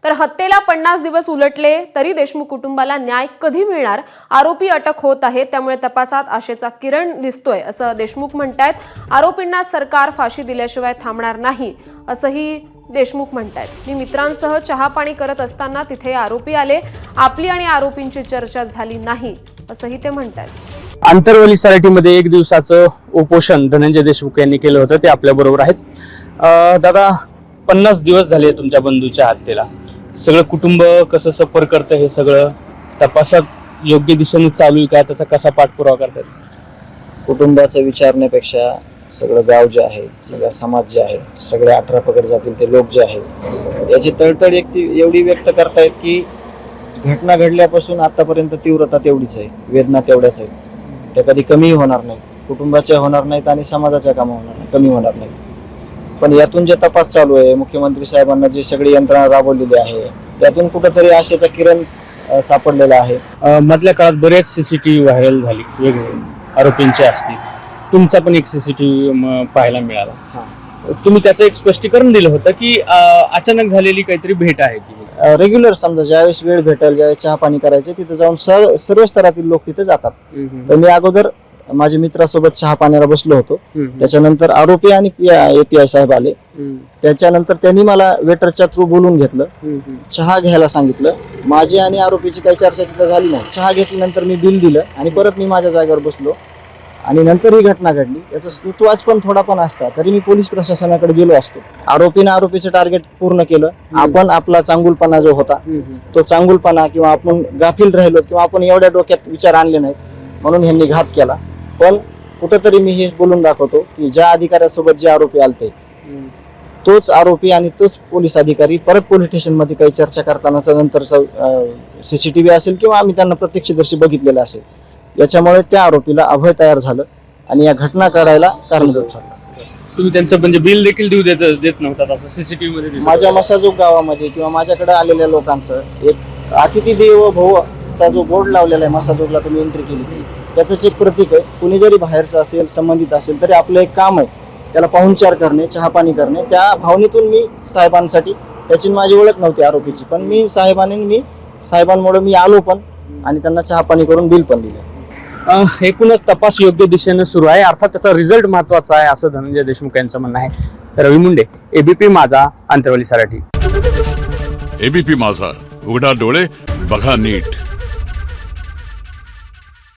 तर हत्येला 50 दिवस उलटले तरी देशमुख कुटुंबाला न्याय कधी मिळणार? आरोपी अटक होत आहे, त्यामुळे तपासात आशेचा किरण दिसतोय असं देशमुख म्हणतायत. आरोपींना सरकार फाशी दिल्याशिवाय थांबणार नाही असंही देशमुख म्हणतायत. मी मित्रांसह चहा पाणी करत असताना तिथे आरोपी आले. आपली आणि आरोपींची चर्चा झाली नाही असंही ते म्हणतायत. आंतरवली सोसायटीमध्ये 1 दिवसाचं उपोषण धनंजय देशमुख यांनी केलं होतं. ते आपल्या बरोबर आहेत. दादा, 50 दिवस झाले तुमच्या बंधूच्या हत्येला. सगळं कुटुंब कसं सफर करतं, हे सगळं तपासात योग्य दिशेने चालू आहे का? त्याचा कसा पाठपुरावा करतात? कुटुंबाचं विचारण्यापेक्षा सगळं गाव जे आहे, सगळा समाज जे आहे, सगळे 18 पगड जातील ते लोक जे आहेत, याची तळतळ एवढी व्यक्त करतायत की घटना घडल्यापासून आतापर्यंत तीव्रता तेवढीच आहे, वेदना तेवढ्याच आहेत. त्या कधी कमी होणार नाही, कुटुंबाच्या होणार नाहीत आणि समाजाच्या कामं होणार नाही, कमी होणार नाही. पण यातून जे तपास चालू आहे, मुख्यमंत्री साहेबांना जी सगळी यंत्रणा राबवलेली आहे, त्यातून कुठंतरी आशेचा किरण सापडलेला आहे. मधल्या काळात बरेच सीसीटीव्ही व्हायरल झाली, वेगवेगळे आरोपींचे असतील. तुमचा पण एक सीसीटीव्ही पाहायला मिळाला. तुम्ही त्याचं एक स्पष्टीकरण दिलं होतं की अचानक झालेली काहीतरी भेट आहे ती. रेग्युलर समजा ज्यावेळेस वेळ भेटेल, ज्यावेळेस चहा पाणी करायचे, तिथे जाऊन सर्व स्तरातील लोक तिथे जातात. तर मी अगोदर माझ्या मित्रासोबत चहा पाण्याला बसलो होतो. त्याच्यानंतर आरोपी आणि API साहेब आले. त्याच्यानंतर त्यांनी मला वेटरच्या थ्रू बोलून घेतलं, चहा घ्यायला सांगितलं. माझी आणि आरोपीची काही चर्चा तिथे झाली नाही. चहा घेतल्यानंतर मी बिल दिलं आणि परत मी माझ्या जागेवर बसलो आणि नंतर ही घटना घडली. याचा ऋतुवाज पण थोडा पण असता तरी मी पोलीस प्रशासनाकडे गेलो असतो. आरोपीनं आरोपीचं टार्गेट पूर्ण केलं. आपण आपला चांगुलपणा जो होता, तो चांगुलपणा किंवा आपण गाफील राहिलो किंवा आपण एवढ्या डोक्यात विचार आणले नाहीत म्हणून ह्यांनी घात केला. पण कुठंतरी मी हे बोलून दाखवतो की ज्या अधिकाऱ्यासोबत जे आरोपी आलते, तोच आरोपी आणि तोच पोलीस अधिकारी परत पोलीस स्टेशनमध्ये काही चर्चा करतानाचा नंतरचा CCTV असेल किंवा आम्ही त्यांना प्रत्यक्षदर्शी बघितलेलं असेल, याच्यामुळे त्या आरोपीला अभय तयार झालं आणि या घटना करायला कारणीभूत ठरला. तुम्ही त्यांचं म्हणजे बिल देखील देत नव्हता असं CCTV मध्ये दिसतं. माझ्या मसाजोग गावामध्ये किंवा माझ्याकडे आलेल्या लोकांचं एक अतिथी देवो भवचा जो बोर्ड लावलेला आहे, मसाजोगला तुम्ही एंट्री केली, त्याचंच एक प्रतीक आहे. कुणी जरी बाहेरचं असेल, संबंधित असेल, तरी आपलं एक काम आहे त्याला पाहुणचार करणे, चहा पाणी करणे. त्या भावनेतून मी साहेबांसाठी, त्याची माझी ओळख नव्हती आरोपीची, पण मी साहेबांमुळे मी आलो पण आणि त्यांना चहा पाणी करून बिल पण दिले. एकूणच तपास योग्य दिशेने सुरू आहे. अर्थात त्याचा रिझल्ट महत्वाचा आहे असं धनंजय देशमुख यांचं म्हणणं आहे. रवी मुंडे, ABP माझा, आंतरवली सोसायटी. ABP माझा, उघडा डोळे बघा नीट.